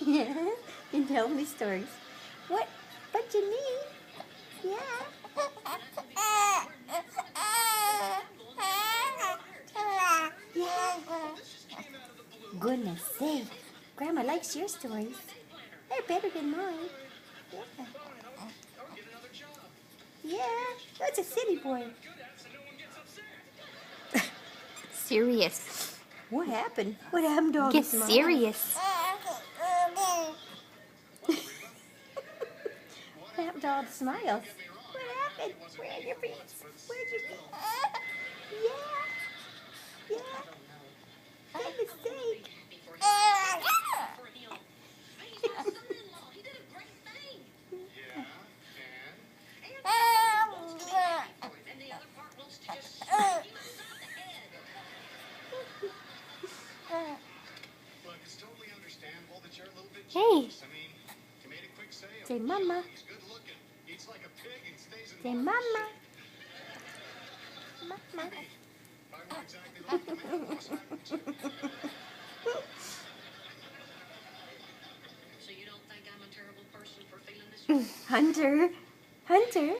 Yeah, and tell me stories. What? What you need? Yeah. Yeah. Goodness sake. Grandma likes your stories. They're better than mine. Yeah. Yeah. That's a silly boy. Serious. What happened? What happened to all Get the smiles? serious. What happened to all the smiles? What happened? Where are your feet? Where's your feet? Yeah. Yeah. Goodness sake. Hey. Say mama. Say mama. Mama. Hunter. Hunter.